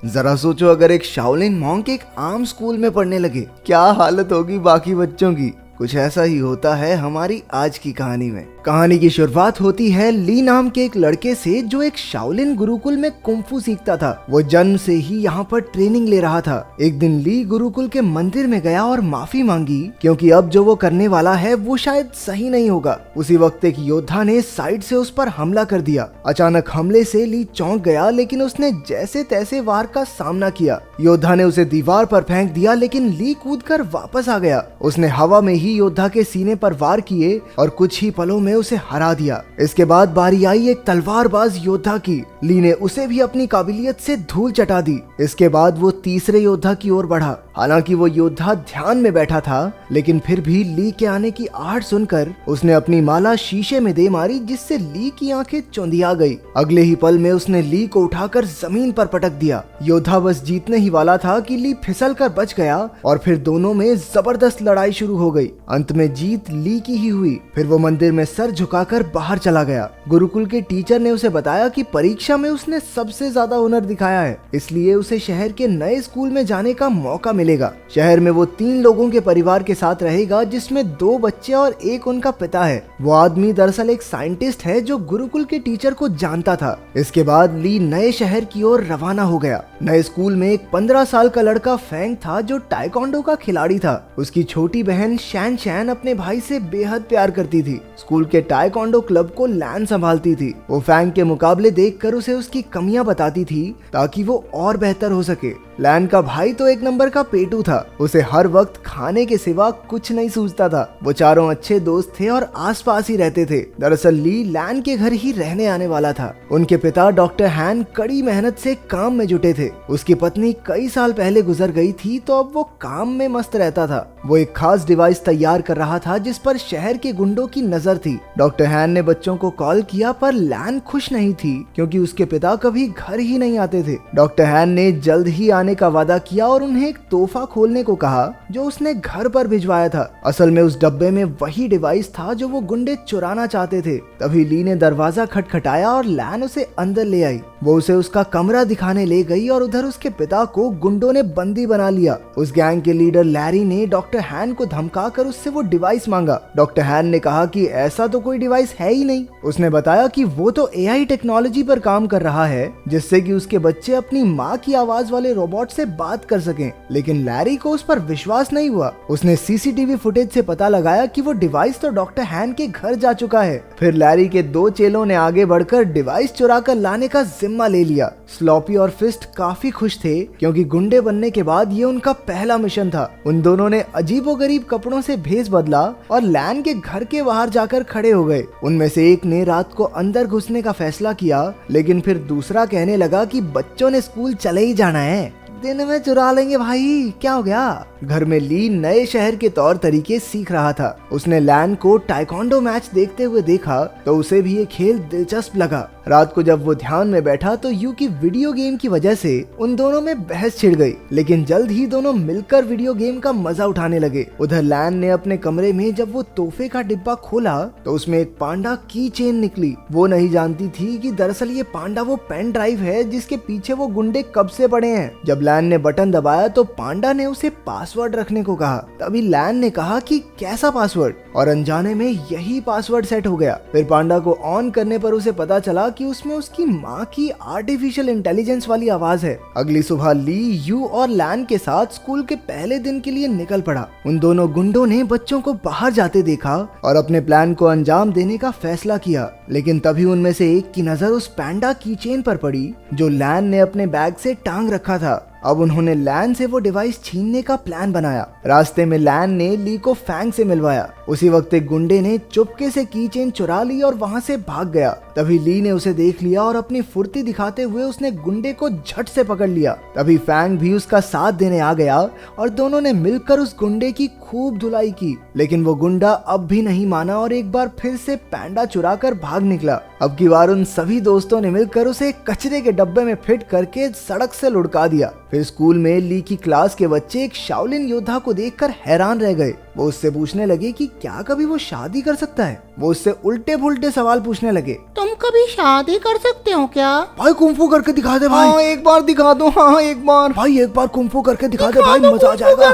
जरा सोचो, अगर एक शाओलिन मॉन्क एक आम स्कूल में पढ़ने लगे, क्या हालत होगी बाकी बच्चों की। कुछ ऐसा ही होता है हमारी आज की कहानी में। कहानी की शुरुआत होती है ली नाम के एक लड़के से, जो एक शाओलिन गुरुकुल में कुंफू सीखता था। वो जन्म से ही यहाँ पर ट्रेनिंग ले रहा था। एक दिन ली गुरुकुल के मंदिर में गया और माफी मांगी, क्योंकि अब जो वो करने वाला है वो शायद सही नहीं होगा। उसी वक्त एक योद्धा ने साइड से उस पर हमला कर दिया। अचानक हमले से ली चौंक गया, लेकिन उसने जैसे तैसे वार का सामना किया। योद्धा ने उसे दीवार पर फेंक दिया, लेकिन ली कूदकर वापस आ गया। उसने हवा में ही योद्धा के सीने पर वार किए और कुछ ही पलों में उसे हरा दिया। इसके बाद बारी आई एक तलवारबाज योद्धा की। ली ने उसे भी अपनी काबिलियत से धूल चटा दी। इसके बाद वो तीसरे योद्धा की ओर बढ़ा। हालांकि वो योद्धा ध्यान में बैठा था, लेकिन फिर भी ली के आने की आहट सुनकर उसने अपनी माला शीशे में दे मारी, जिससे ली की आंखें चौंधिया गई। अगले ही पल में उसने ली को उठाकर जमीन पर पटक दिया। योद्धा बस जीतने ही वाला था कि ली फिसल कर बच गया और फिर दोनों में जबरदस्त लड़ाई शुरू हो गई। अंत में जीत ली की ही हुई। फिर वो मंदिर में सर झुकाकर बाहर चला गया। गुरुकुल के टीचर ने उसे बताया कि परीक्षा में उसने सबसे ज्यादा हुनर दिखाया है, इसलिए उसे शहर के नए स्कूल में जाने का मौका मिलेगा। शहर में वो 3 लोगों के परिवार के साथ रहेगा, जिसमें 2 बच्चे और एक उनका पिता है। वो आदमी दरअसल एक साइंटिस्ट है जो गुरुकुल के टीचर को जानता था। इसके बाद ली नए शहर की ओर रवाना हो गया। नए स्कूल में एक 15 साल का लड़का फैंग था, जो टाइकोंडो का खिलाड़ी था। उसकी छोटी बहन शैन शैन अपने भाई से बेहद प्यार करती थी। स्कूल के टाइकोंडो क्लब को लैन संभालती थी। वो फैंग के मुकाबले देखकर उसे उसकी कमियां बताती थी, ताकि वो और बेहतर हो सके। लैन का भाई तो एक नंबर का पेटू था। उसे हर वक्त खाने के सिवा कुछ नहीं सूझता था। वो चारों अच्छे दोस्त थे और आसपास ही रहते थे। दरअसल ली लैन के घर ही रहने आने वाला था। उनके पिता डॉक्टर हैन कड़ी मेहनत से काम में जुटे थे। उसकी पत्नी कई साल पहले गुजर गई थी, तो अब वो काम में मस्त रहता था। वो एक खास डिवाइस तैयार कर रहा था, जिस पर शहर के गुंडों की नजर थी। डॉक्टर हैन ने बच्चों को कॉल किया, पर लैन खुश नहीं थी, क्योंकि उसके पिता कभी घर ही नहीं आते थे। डॉक्टर हैन ने जल्द ही आने का वादा किया और उन्हें एक तोहफा खोलने को कहा, जो उसने घर पर भिजवाया था। असल में उस डब्बे में वही डिवाइस था जो वो गुंडे चुराना चाहते थे। तभी ली ने दरवाजा खटखटाया और लैन उसे अंदर ले आई। वो उसे उसका कमरा दिखाने ले गई और उधर उसके पिता को गुंडों ने बंदी बना लिया। उस गैंग के लीडर लैरी ने डॉक्टर हैन को धमकाकर उससे वो डिवाइस मांगा। डॉक्टर हैन ने कहा कि ऐसा तो कोई डिवाइस है ही नहीं। उसने बताया कि वो तो एआई टेक्नोलॉजी पर काम कर रहा है, जिससे कि उसके बच्चे अपनी माँ की आवाज वाले रोबोट से बात कर सकें। लेकिन लैरी को उस पर विश्वास नहीं हुआ। उसने सीसीटीवी फुटेज से पता लगाया कि वो डिवाइस तो डॉक्टर हैन के घर जा चुका है। फिर लैरी के 2 चेलों ने आगे बढ़कर डिवाइस चुरा कर लाने का जिम्मा ले लिया। स्लॉपी और फिस्ट काफी खुश थे, क्योंकि गुंडे बनने के बाद ये उनका पहला मिशन था। उन दोनों ने अजीबोगरीब कपड़ों से भेष बदला और लैन के घर के बाहर जाकर खड़े हो गए। उनमें से एक ने रात को अंदर घुसने का फैसला किया, लेकिन फिर दूसरा कहने लगा कि बच्चों ने स्कूल चले ही जाना है, दिन में चुरा लेंगे भाई, क्या हो गया। घर में ली नए शहर के तौर तरीके सीख रहा था। उसने लैन को टाइकोंडो मैच देखते हुए देखा, तो उसे भी ये खेल दिलचस्प लगा। रात को जब वो ध्यान में बैठा, तो यू की वीडियो गेम की वजह से उन दोनों में बहस छिड़ गई, लेकिन जल्द ही दोनों मिलकर वीडियो गेम का मजा उठाने लगे। उधर लैन ने अपने कमरे में जब वो तोहफे का डिब्बा खोला, तो उसमें एक पांडा की चेन निकली। वो नहीं जानती थी कि दरअसल ये पांडा वो पेन ड्राइव है, जिसके पीछे वो गुंडे कब से पड़े हैं। जब लैन ने बटन दबाया, तो पांडा ने उसे पासवर्ड रखने को कहा। तभी लैन ने कहा कि कैसा पासवर्ड, और अनजाने में यही पासवर्ड सेट हो गया। फिर पांडा को ऑन करने पर उसे पता चला कि उसमें उसकी माँ की आर्टिफिशियल इंटेलिजेंस वाली आवाज है। अगली सुबह ली यू और लैन के साथ स्कूल के पहले दिन के लिए निकल पड़ा। उन दोनों गुंडों ने बच्चों को बाहर जाते देखा और अपने प्लान को अंजाम देने का फैसला किया। लेकिन तभी उनमें से एक की नजर उस पैंडा की चेन पर पड़ी, जो लैन ने अपने बैग से टांग रखा था। अब उन्होंने लैन से वो डिवाइस छीनने का प्लान बनाया। रास्ते में लैन ने ली को फैंग से मिलवाया। उसी वक्त एक गुंडे ने चुपके से की चेन चुरा ली और वहां से भाग गया। तभी ली ने उसे देख लिया और अपनी फुर्ती दिखाते हुए उसने गुंडे को झट से पकड़ लिया। तभी फैंग भी उसका साथ देने आ गया और दोनों ने मिलकर उस गुंडे की खूब धुलाई की। लेकिन वो गुंडा अब भी नहीं माना और एक बार फिर से पैंडा चुरा कर भाग निकला। अब की बार उन सभी दोस्तों ने मिलकर उसे कचरे के डब्बे में फिट करके सड़क से लुढ़का दिया। फिर स्कूल में ली की क्लास के बच्चे एक शाओलिन योद्धा को देखकर हैरान रह गए। वो उससे पूछने लगे कि क्या कभी वो शादी कर सकता है। वो उससे उल्टे पुल्टे सवाल पूछने लगे। तुम कभी शादी कर सकते हो क्या? भाई कुंफू करके दिखा दे भाई। हाँ एक बार दिखा दो, हाँ एक बार भाई, एक बार कुंफू करके दिखा दे भाई, मजा आ जाएगा।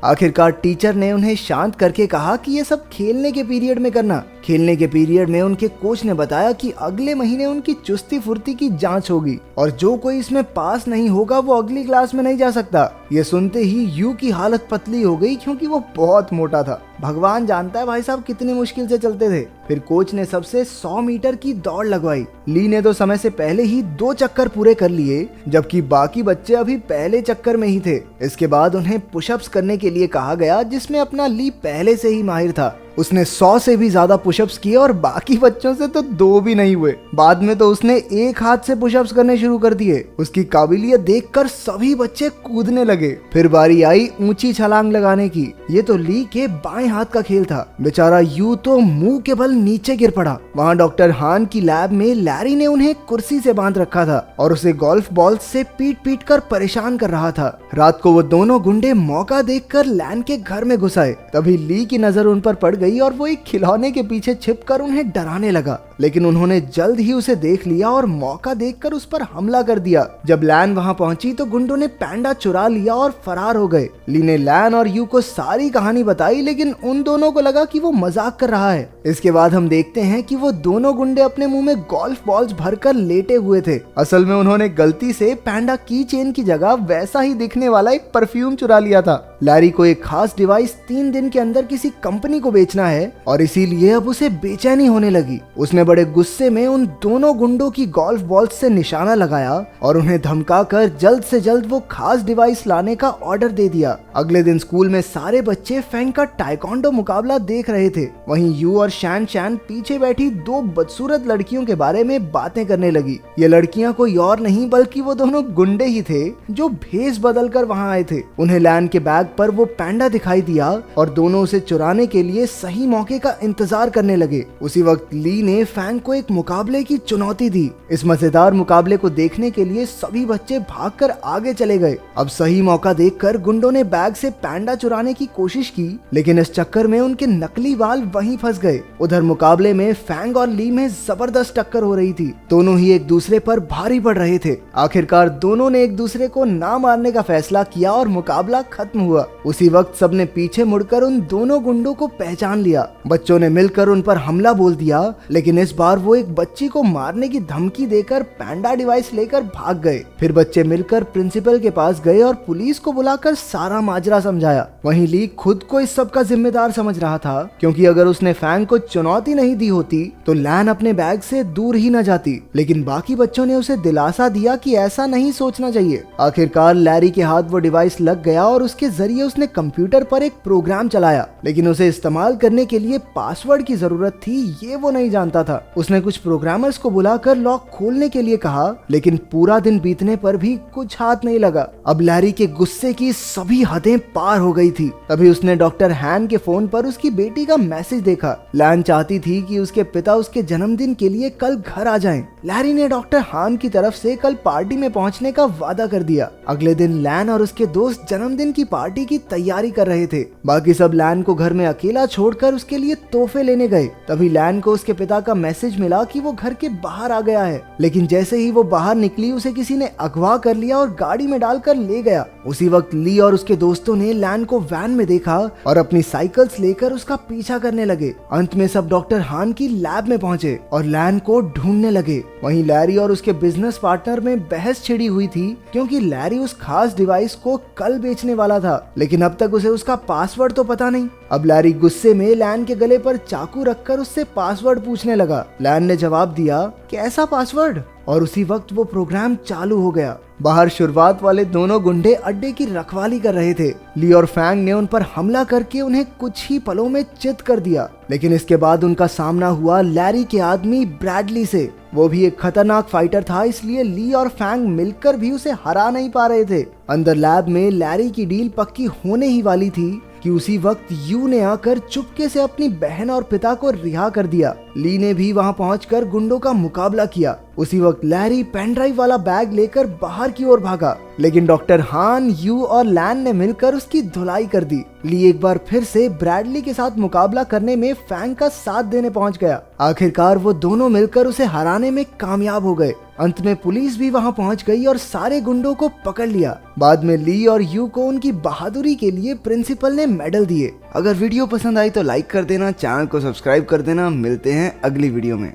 आखिरकार टीचर ने उन्हें शांत करके कहा कि ये सब खेलने के पीरियड में करना। खेलने के पीरियड में उनके कोच ने बताया कि अगले महीने उनकी चुस्ती फुर्ती की जांच होगी और जो कोई इसमें पास नहीं होगा वो अगली क्लास में नहीं जा सकता। ये सुनते ही यू की हालत पतली हो गई क्योंकि वो बहुत मोटा था। भगवान जानता है भाई साहब कितनी मुश्किल से चलते थे। फिर कोच ने सबसे 100 मीटर की दौड़ लगवाई। ली ने तो समय से पहले ही 2 चक्कर पूरे कर लिए, जबकि बाकी बच्चे अभी पहले चक्कर में ही थे। इसके बाद उन्हें पुशअप्स करने के लिए कहा गया, जिसमें अपना ली पहले से ही माहिर था। उसने 100 से भी ज्यादा पुशअप्स किए और बाकी बच्चों से तो 2 भी नहीं हुए। बाद में तो उसने एक हाथ से पुशअप्स करने शुरू कर दिए। उसकी काबिलियत देखकर सभी बच्चे कूदने लगे। फिर बारी आई ऊंची छलांग लगाने की। ये तो ली के बाएं हाथ का खेल था। बेचारा यू तो मुंह के बल नीचे गिर पड़ा। वहाँ डॉक्टर हान की लैब में लैरी ने उन्हें कुर्सी से बांध रखा था और उसे गोल्फ बॉल से पीट पीट कर परेशान कर रहा था। रात को वो दोनों गुंडे मौका देखकर लैन के घर में घुस आए। तभी ली की नजर उन पर पड़ गई और वो एक खिलौने के पीछे छिपकर उन्हें डराने लगा, लेकिन उन्होंने जल्द ही उसे देख लिया और मौका देखकर उस पर हमला कर दिया। जब लैन वहां पहुंची तो गुंडों ने पैंडा चुरा लिया और फरार हो गए। ली ने लैन और यू को सारी कहानी बताई, लेकिन उन दोनों को लगा कि वो मजाक कर रहा है। इसके बाद हम देखते हैं कि वो दोनों गुंडे अपने मुंह में गोल्फ बॉल्स भरकर लेटे हुए थे। असल में उन्होंने गलती से पैंडा की चेन की जगह वैसा ही दिखने वाला एक परफ्यूम चुरा लिया था। लैरी को एक खास डिवाइस 3 दिन के अंदर किसी कंपनी को बेचना है और इसीलिए अब उसे बेचैनी होने लगी। उसने बड़े गुस्से में उन दोनों गुंडों की गोल्फ बॉल से निशाना लगाया और उन्हें धमकाकर जल्द से जल्द वो खास डिवाइस लाने का ऑर्डर दे दिया। अगले दिन स्कूल में सारे बच्चे फेंग का टाइकोंडो मुकाबला देख रहे थे। वहीं यू और शैन शैन पीछे बैठी 2 बदसूरत लड़कियों के बारे में बातें करने लगी। ये लड़कियां कोई और नहीं बल्कि वो दोनों गुंडे ही थे जो भेष बदल कर वहाँ आए थे। उन्हें लैन के बैग पर वो पैंडा दिखाई दिया और दोनों उसे चुराने के लिए सही मौके का इंतजार करने लगे। उसी वक्त ली ने फैंग को एक मुकाबले की चुनौती दी। इस मजेदार मुकाबले को देखने के लिए सभी बच्चे भागकर आगे चले गए। अब सही मौका देखकर गुंडों ने बैग से पैंडा चुराने की कोशिश की, लेकिन इस चक्कर में उनके नकली बाल वहीं फंस गए। उधर मुकाबले में फैंग और ली में जबरदस्त टक्कर हो रही थी। दोनों ही एक दूसरे पर भारी पड़ रहे थे। आखिरकार दोनों ने एक दूसरे को ना मारने का फैसला किया और मुकाबला खत्म हुआ। उसी वक्त सबने पीछे मुड़कर उन दोनों गुंडों को पहचान लिया। बच्चों ने मिलकर उन पर हमला बोल दिया, लेकिन इस बार वो एक बच्ची को मारने की धमकी देकर पैंडा डिवाइस लेकर भाग गए। फिर बच्चे मिलकर प्रिंसिपल के पास गए और पुलिस को बुलाकर सारा माजरा समझाया। वहीं ली खुद को इस सब का जिम्मेदार समझ रहा था, क्योंकि अगर उसने फैंग को चुनौती नहीं दी होती तो लैन अपने बैग से दूर ही न जाती। लेकिन बाकी बच्चों ने उसे दिलासा दिया कि ऐसा नहीं सोचना चाहिए। आखिरकार लैरी के हाथ वो डिवाइस लग गया और उसके जरिए उसने कंप्यूटर पर एक प्रोग्राम चलाया, लेकिन उसे इस्तेमाल करने के लिए पासवर्ड की जरूरत थी, ये वो नहीं जानता था। उसने कुछ प्रोग्रामर्स को बुलाकर लॉक खोलने के लिए कहा, लेकिन पूरा दिन बीतने पर भी कुछ हाथ नहीं लगा। अब लैरी के गुस्से की सभी हदें पार हो गई थी। तभी उसने डॉक्टर हैन के फोन पर उसकी बेटी का मैसेज देखा। लैन चाहती थी कि उसके पिता उसके जन्मदिन के लिए कल घर आ जाएं। लैरी ने डॉक्टर हान की तरफ से कल पार्टी में पहुंचने का वादा कर दिया। अगले दिन लैन और उसके दोस्त जन्मदिन की पार्टी की तैयारी कर रहे थे। बाकी सब लैन को घर में अकेला छोड़कर उसके लिए तोहफे लेने गए। तभी लैन को उसके पिता का मैसेज मिला कि वो घर के बाहर आ गया है, लेकिन जैसे ही वो बाहर निकली उसे किसी ने अगवा कर लिया और गाड़ी में डालकर ले गया। उसी वक्त ली और उसके दोस्तों ने लैन को वैन में देखा और अपनी साइकिल्स लेकर उसका पीछा करने लगे। अंत में सब डॉक्टर हान की लैब में पहुंचे और लैन को ढूंढने लगे। वहीं लैरी और उसके बिजनेस पार्टनर में बहस छिड़ी हुई थी, क्योंकि लैरी उस खास डिवाइस को कल बेचने वाला था, लेकिन अब तक उसे उसका पासवर्ड तो पता नहीं। अब लैरी गुस्से में लैन के गले पर चाकू रखकर उससे पासवर्ड पूछने लगा। लैन ने जवाब दिया, कैसा पासवर्ड? और उसी वक्त वो प्रोग्राम चालू हो गया। बाहर शुरुआत वाले दोनों गुंडे अड्डे की रखवाली कर रहे थे। ली और फैंग ने उन पर हमला करके उन्हें कुछ ही पलों में चित कर दिया, लेकिन इसके बाद उनका सामना हुआ लैरी के आदमी ब्रैडली से। वो भी एक खतरनाक फाइटर था, इसलिए ली और फैंग मिलकर भी उसे हरा नहीं पा रहे थे। अंदर लैब में लैरी की डील पक्की होने ही वाली थी, कि उसी वक्त यू ने आकर चुपके से अपनी बहन और पिता को रिहा कर दिया। ली ने भी वहां पहुंचकर गुंडों का मुकाबला किया। उसी वक्त लैरी पेन ड्राइव वाला बैग लेकर बाहर की ओर भागा, लेकिन डॉक्टर हान, यू और लैन ने मिलकर उसकी धुलाई कर दी। ली एक बार फिर से ब्रैडली के साथ मुकाबला करने में फैंग का साथ देने पहुंच गया। आखिरकार वो दोनों मिलकर उसे हराने में कामयाब हो गए। अंत में पुलिस भी वहां पहुंच गई और सारे गुंडों को पकड़ लिया। बाद में ली और यू को उनकी बहादुरी के लिए प्रिंसिपल ने मेडल दिए। अगर वीडियो पसंद आई तो लाइक कर देना, चैनल को सब्सक्राइब कर देना। मिलते हैं अगली वीडियो में।